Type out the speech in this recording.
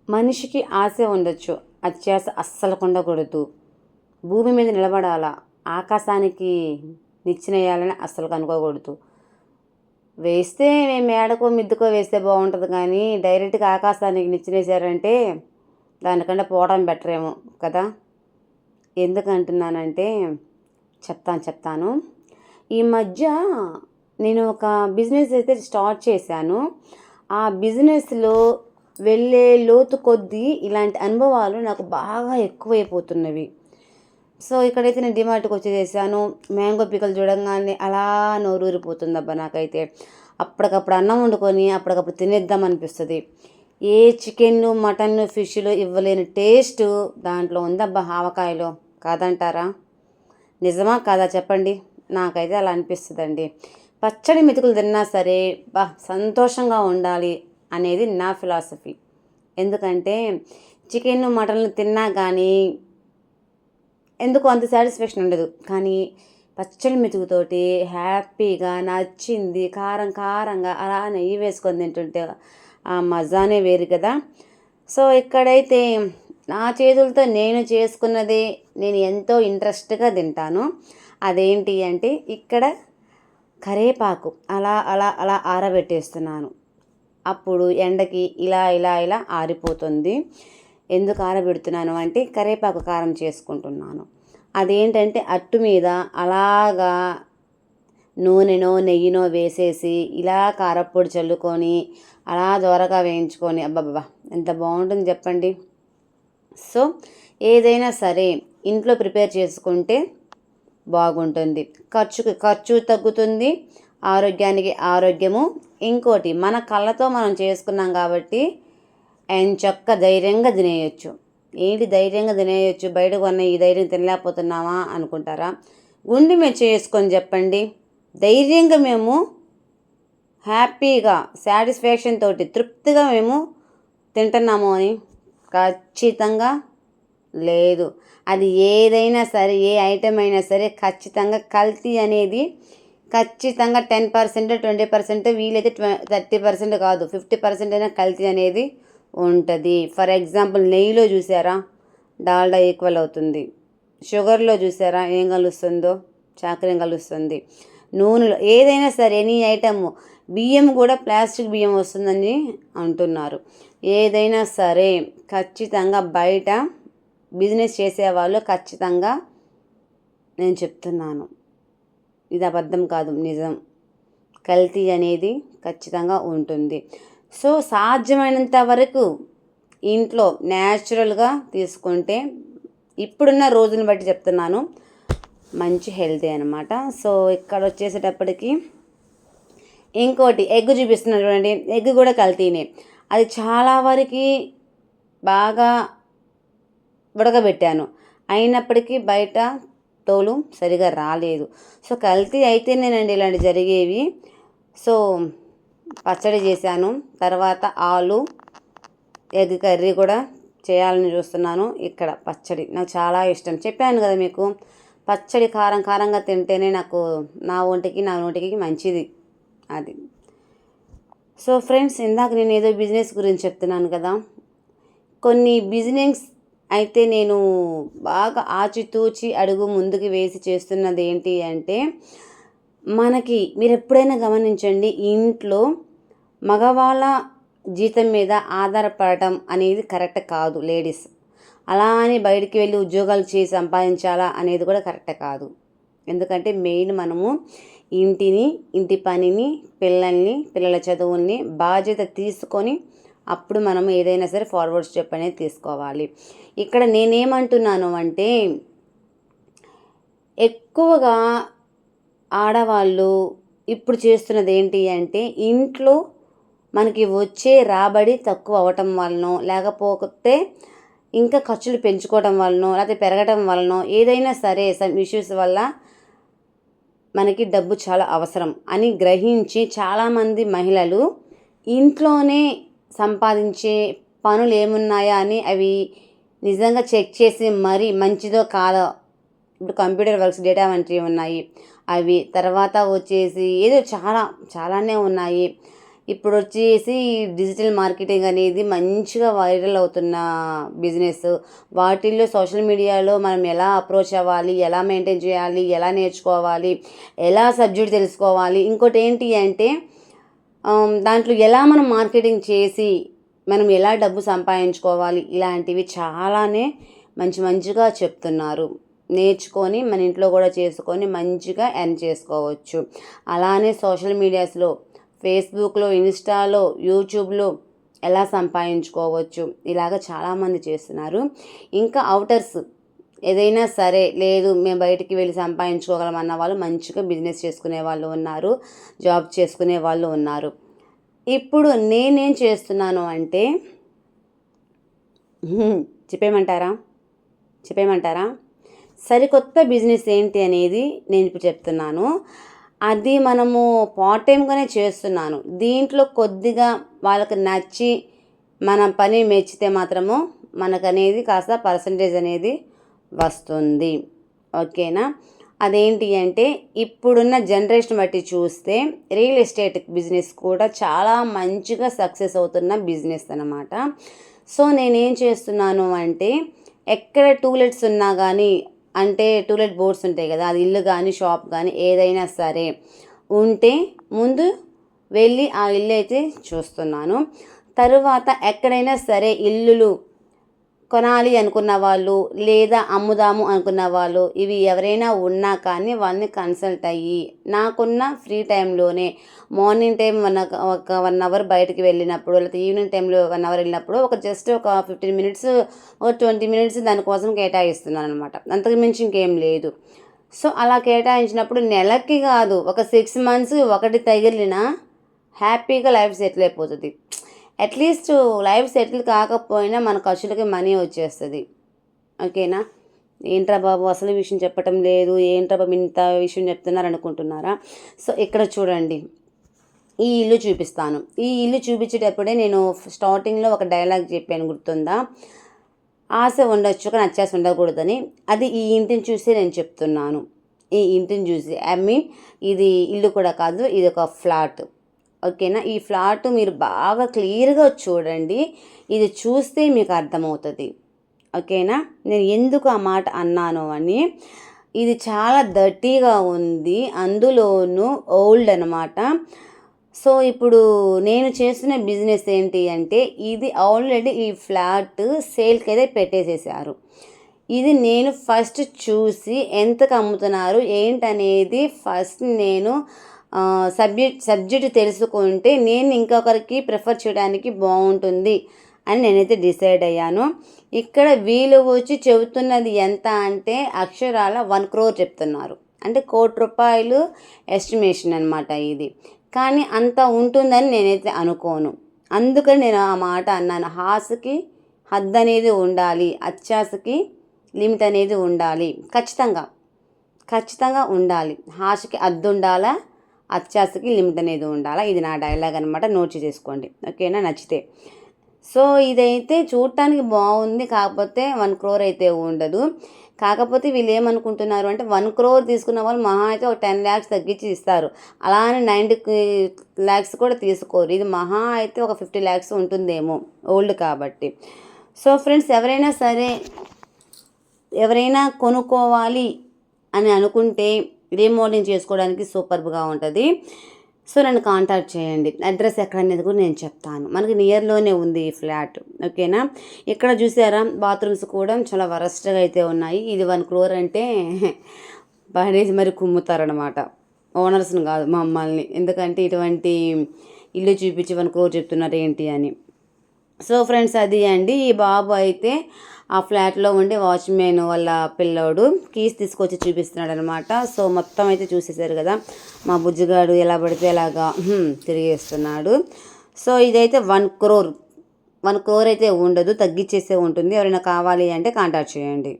మనిషికి ఆశ ఉండొచ్చు, అత్యాశ అస్సలు ఉండకూడదు. భూమి మీద నిలబడాలా, ఆకాశానికి నిచ్చెనేయాలని అస్సలు అనుకోకూడదు. వేస్తే మేడకో మిద్దుకో వేస్తే బాగుంటుంది, కానీ డైరెక్ట్గా ఆకాశానికి నిచ్చెనేసారంటే దానికంటే పోవడం బెటర్ ఏమో కదా. ఎందుకంటున్నానంటే చెప్తాను. ఈ మధ్య నేను ఒక బిజినెస్ అయితే స్టార్ట్ చేశాను. ఆ బిజినెస్లో వెళ్ళే లోతు కొద్దీ ఇలాంటి అనుభవాలు నాకు బాగా ఎక్కువైపోతున్నవి. సో ఇక్కడైతే నేను డిమార్ట్కి వచ్చేసాను. మ్యాంగో పికల్ చూడంగానే అలా నోరూరిపోతుందబ్బా నాకైతే. అప్పటికప్పుడు అన్నం వండుకొని అప్పటికప్పుడు తినేద్దాం అనిపిస్తుంది. ఏ చికెన్ మటన్ ఫిష్లో ఇవ్వలేని టేస్ట్ దాంట్లో ఉందబ్బా ఆవకాయలో. కాదంటారా? నిజమా కాదా చెప్పండి. నాకైతే అలా అనిపిస్తుందండి. పచ్చడి మెతుకులు తిన్నా సరే సంతోషంగా ఉండాలి అనేది నా ఫిలాసఫీ. ఎందుకంటే చికెన్ మటన్లు తిన్నా కానీ ఎందుకు అంత సాటిస్ఫాక్షన్ ఉండదు, కానీ పచ్చడి మెతుకుతోటి హ్యాపీగా నచ్చింది కారంగా అలా నెయ్యి వేసుకొని తింటుంటే ఆ మజానే వేరు కదా. సో ఇక్కడైతే నా చేతులతో నేను చేసుకున్నదే నేను ఎంతో ఇంట్రెస్ట్గా తింటాను. అదేంటి అంటే ఇక్కడ కరివేపాకు అలా అలా అలా ఆరబెట్టేస్తున్నాను. అప్పుడు ఎండకి ఇలా ఆరిపోతుంది. ఎందుకు ఆరబెడుతున్నాను అంటే కరివేపాకు కారం చేసుకుంటున్నాను. అదేంటంటే అట్టు మీద అలాగా నూనెనో నెయ్యినో వేసేసి ఇలా కారప్పొడి చల్లుకొని అలా దోరగా వేయించుకొని అబ్బబ్బా ఎంత బాగుంటుంది చెప్పండి. సో ఏదైనా సరే ఇంట్లో ప్రిపేర్ చేసుకుంటే బాగుంటుంది. ఖర్చు తగ్గుతుంది, ఆరోగ్యానికి ఆరోగ్యము. ఇంకోటి మన కళ్ళతో మనం చేసుకున్నాం కాబట్టి ఎంచక్క ధైర్యంగా తినేయచ్చు. ఏంటి ధైర్యంగా తినేయచ్చు, బయట కొన్న ఈ ధైర్యం తినలేకపోతున్నామా అనుకుంటారా? గుండె మేము చేసుకొని చెప్పండి. ధైర్యంగా మేము హ్యాపీగా సాటిస్ఫాక్షన్ తోటి తృప్తిగా మేము తింటున్నాము అని ఖచ్చితంగా లేదు. అది ఏదైనా సరే, ఏ ఐటెం అయినా సరే ఖచ్చితంగా కల్తీ అనేది ఖచ్చితంగా 10%, 20%, వీలైతే 30% కాదు 50% అయినా కల్తీ అనేది ఉంటుంది. ఫర్ ఎగ్జాంపుల్ నెయ్యిలో చూసారా డాల్డా ఈక్వల్ అవుతుంది. షుగర్లో చూసారా ఏం కలుస్తుందో, చక్కెర కలుస్తుంది. నూనెలో ఏదైనా సరే ఎనీ ఐటమ్, బియ్యం కూడా ప్లాస్టిక్ బియ్యం వస్తుందని అంటున్నారు. ఏదైనా సరే ఖచ్చితంగా బయట బిజినెస్ చేసేవాళ్ళు ఖచ్చితంగా నేను చెప్తున్నాను, ఇది అబద్ధం కాదు నిజం, కల్తీ అనేది ఖచ్చితంగా ఉంటుంది. సో సాధ్యమైనంత వరకు ఇంట్లో న్యాచురల్గా తీసుకుంటే, ఇప్పుడున్న రోజుని బట్టి చెప్తున్నాను, మంచి హెల్తీ అనమాట. సో ఇక్కడ వచ్చేసేటప్పటికి ఇంకోటి ఎగ్ చూపిస్తున్నాను చూడండి. ఎగ్ కూడా కల్తీనే. అది చాలా వరకు బాగా ఉడకబెట్టాను, అయినప్పటికీ బయట తోలు సరిగా రాలేదు. సో కల్తీ అయితేనేనండి ఇలాంటి జరిగేవి. సో పచ్చడి చేశాను, తర్వాత ఆలు ఎగ్ కర్రీ కూడా చేయాలని చూస్తున్నాను. ఇక్కడ పచ్చడి నాకు చాలా ఇష్టం, చెప్పాను కదా మీకు. పచ్చడి కారంగా తింటేనే నాకు నా నోటికి మంచిది అది. సో ఫ్రెండ్స్, ఇందాక నేను ఏదో బిజినెస్ గురించి చెప్తున్నాను కదా. కొన్ని బిజినెస్ అయితే నేను బాగా ఆచితూచి అడుగు ముందుకు వేసి చేస్తున్నది ఏంటి అంటే, మీరు ఎప్పుడైనా గమనించండి, ఇంట్లో మగవాళ్ళ జీతం మీద ఆధారపడటం అనేది కరెక్ట్ కాదు. లేడీస్ అలా అని బయటికి వెళ్ళి ఉద్యోగాలు చేసి సంపాదించాలా అనేది కూడా కరెక్ట్ కాదు. ఎందుకంటే మెయిన్ మనము ఇంటి పనిని, పిల్లల చదువుల్ని బాధ్యత తీసుకొని అప్పుడు మనం ఏదైనా సరే ఫార్వర్డ్ స్టెప్ అనేది తీసుకోవాలి. ఇక్కడ నేనేమంటున్నాను అంటే, ఎక్కువగా ఆడవాళ్ళు ఇప్పుడు చేస్తున్నది ఏంటి అంటే, ఇంట్లో మనకి వచ్చే రాబడి తక్కువ అవ్వటం వలనో, లేకపోతే ఇంకా ఖర్చులు పెంచుకోవడం వలనో, లేకపోతే పెరగటం వలనో, ఏదైనా సరే సమ్ ఇష్యూస్ వల్ల మనకి డబ్బు చాలా అవసరం అని గ్రహించి చాలామంది మహిళలు ఇంట్లోనే సంపాదించే పనులు ఏమున్నాయా అని అవి నిజంగా చెక్ చేసి మరీ మంచిదో కాదో, ఇప్పుడు కంప్యూటర్ వర్క్స్, డేటా ఎంట్రీ ఉన్నాయి అవి, తర్వాత వచ్చేసి ఏదో చాలానే ఉన్నాయి. ఇప్పుడు వచ్చేసి డిజిటల్ మార్కెటింగ్ అనేది మంచిగా వైరల్ అవుతున్న బిజినెస్. వాటిల్లో సోషల్ మీడియాలో మనం ఎలా అప్రోచ్ అవ్వాలి, ఎలా మెయింటైన్ చేయాలి, ఎలా నేర్చుకోవాలి, ఎలా సబ్జెక్ట్ తెలుసుకోవాలి, ఇంకోటి ఏంటి అంటే దాంట్లో ఎలా మనం మార్కెటింగ్ చేసి మనం ఎలా డబ్బు సంపాదించుకోవాలి, ఇలాంటివి చాలానే మంచిగా చెప్తున్నారు. నేర్చుకొని మన ఇంట్లో కూడా చేసుకొని మంచిగా ఎర్న్ చేసుకోవచ్చు. అలానే సోషల్ మీడియాస్లో ఫేస్బుక్లో, ఇన్స్టాలో, యూట్యూబ్లో ఎలా సంపాదించుకోవచ్చు ఇలాగ చాలామంది చేస్తున్నారు. ఇంకా అవుటర్స్ ఏదైనా సరే లేదు మేము బయటికి వెళ్ళి సంపాదించుకోగలం అన్న వాళ్ళు మంచిగా బిజినెస్ చేసుకునే వాళ్ళు ఉన్నారు, జాబ్ చేసుకునే వాళ్ళు ఉన్నారు. ఇప్పుడు నేనేం చేస్తున్నాను అంటే చెప్పేయమంటారా సరికొత్త బిజినెస్ ఏంటి అనేది నేను ఇప్పుడు చెప్తున్నాను. అది మనము పార్ట్ టైంగానే చేస్తున్నాను. దీంట్లో కొద్దిగా వాళ్ళకి నచ్చి మన పని మెచ్చితే మాత్రము మనకనేది కాస్త పర్సంటేజ్ అనేది వస్తుంది. ఓకేనా? అదేంటి అంటే ఇప్పుడున్న జనరేషన్ బట్టి చూస్తే రియల్ ఎస్టేట్ బిజినెస్ కూడా చాలా మంచిగా సక్సెస్ అవుతున్న బిజినెస్ అన్నమాట. సో నేనేం చేస్తున్నాను అంటే ఎక్కడ టూలెట్స్ ఉన్నా కానీ అంటే టూలెట్ బోర్డ్స్ ఉంటాయి కదా, అది ఇల్లు కానీ షాప్ కానీ ఏదైనా సరే ఉంటే ముందు వెళ్ళి ఆ ఇల్లు అయితే చూస్తున్నాను. తరువాత ఎక్కడైనా సరే ఇల్లులు కొనాలి అనుకున్న వాళ్ళు లేదా అమ్ముదాము అనుకున్న వాళ్ళు ఇవి ఎవరైనా ఉన్నా కానీ వాళ్ళని కన్సల్ట్ అయ్యి నాకున్న ఫ్రీ టైంలోనే మార్నింగ్ టైం ఒక 1 అవర్ బయటికి వెళ్ళినప్పుడు లేకపోతే ఈవినింగ్ టైంలో 1 అవర్ వెళ్ళినప్పుడు జస్ట్ ఒక 15 మినిట్స్ ఒక 20 మినిట్స్ దానికోసం కేటాయిస్తున్నాను అనమాట. అంతకు మించి ఇంకేం లేదు. సో అలా కేటాయించినప్పుడు నెలకి కాదు ఒక 6 మంత్స్ ఒకటి తగిలినా హ్యాపీగా లైఫ్ సెటిల్ అయిపోతుంది. అట్లీస్ట్ లైఫ్ సెటిల్ కాకపోయినా మన ఖర్చులకి మనీ వచ్చేస్తుంది. ఓకేనా? ఏంట్రా బాబు అసలు విషయం చెప్పటం లేదు, ఏంట్రా బాబు ఇంత విషయం చెప్తున్నారు అనుకుంటున్నారా? సో ఇక్కడ చూడండి, ఈ ఇల్లు చూపిస్తాను. ఈ ఇల్లు చూపించేటప్పుడే నేను స్టార్టింగ్లో ఒక డైలాగ్ చెప్పాను, గుర్తుందా? ఆశ ఉండొచ్చు కానీ అత్యాశ ఉండకూడదని. అది ఈ ఇంటిని చూసి నేను చెప్తున్నాను. ఈ ఇంటిని చూసి ఇది ఇల్లు కూడా కాదు, ఇది ఒక ఫ్లాట్. ఓకేనా? ఈ ఫ్లాట్ మీరు బాగా క్లియర్గా చూడండి. ఇది చూస్తే మీకు అర్థమవుతుంది. ఓకేనా? నేను ఎందుకు ఆ మాట అన్నాను అని, ఇది చాలా డర్టీగా ఉంది, అందులోనూ ఓల్డ్ అనమాట. సో ఇప్పుడు నేను చేస్తున్న బిజినెస్ ఏంటి అంటే ఇది ఆల్రెడీ ఈ ఫ్లాట్ సేల్కి అయితే పెట్టేసేసారు. ఇది నేను ఫస్ట్ చూసి ఎంతకు అమ్ముతున్నారు ఏంటనేది ఫస్ట్ నేను సబ్జెక్ట్ తెలుసుకుంటే నేను ఇంకొకరికి ప్రిఫర్ చేయడానికి బాగుంటుంది అని నేనైతే డిసైడ్ అయ్యాను. ఇక్కడ వీళ్ళు వచ్చి చెబుతున్నది ఎంత అంటే అక్షరాల 1 crore చెప్తున్నారు. అంటే 1 కోటి రూపాయలు ఎస్టిమేషన్ అనమాట ఇది. కానీ అంత ఉంటుందని నేనైతే అనుకోను. అందుకని నేను ఆ మాట అన్నాను. హాస్కి హద్దు అనేది ఉండాలి, అత్యాశకి లిమిట్ అనేది ఉండాలి. ఖచ్చితంగా ఉండాలి. హాస్కి హద్దు ఉండాలా, అత్యాశకి లిమిట్ అనేది ఉండాలా. ఇది నా డైలాగ్ అనమాట, నోట్ చేసుకోండి. ఓకేనా? నచ్చితే. సో ఇదైతే చూడటానికి బాగుంది, కాకపోతే 1 crore అయితే ఉండదు. కాకపోతే వీళ్ళు ఏమనుకుంటున్నారు అంటే 1 crore తీసుకున్న వాళ్ళు మహా అయితే ఒక 10 lakhs తగ్గించి ఇస్తారు. అలా అని 90 lakhs కూడా తీసుకోరు. ఇది మహా అయితే ఒక 50 lakhs ఉంటుందేమో, ఓల్డ్ కాబట్టి. సో ఫ్రెండ్స్, ఎవరైనా కొనుక్కోవాలి అని అనుకుంటే రీమోడలింగ్ చేసుకోవడానికి సూపర్గా ఉంటుంది. సో నన్ను కాంటాక్ట్ చేయండి. అడ్రస్ ఎక్కడ అనేది కూడా నేను చెప్తాను. మనకి నియర్లోనే ఉంది ఈ ఫ్లాట్. ఓకేనా? ఇక్కడ చూసారా, బాత్రూమ్స్ కూడా చాలా వరస్ట్గా అయితే ఉన్నాయి. ఇది 1 crore అంటే పడేసి మరి కుమ్ముతారనమాట, ఓనర్స్ని కాదు మమ్మల్ని. ఎందుకంటే ఇటువంటి ఇల్లు చూపించి 1 crore చెప్తున్నారు ఏంటి అని. సో ఫ్రెండ్స్, అది అండి. ఈ బాబు అయితే ఆ ఫ్లాట్లో ఉండి వాచ్మెన్ వాళ్ళ పిల్లోడు కీస్ తీసుకొచ్చి చూపిస్తున్నాడు అనమాట. సో మొత్తం అయితే చూసేసారు కదా, మా బుజ్జిగాడు ఎలా పడితే అలాగా తిరిగేస్తున్నాడు. సో ఇదైతే 1 crore అయితే ఉండదు, తగ్గించేసే ఉంటుంది. ఎవరైనా కావాలి అంటే కాంటాక్ట్ చేయండి.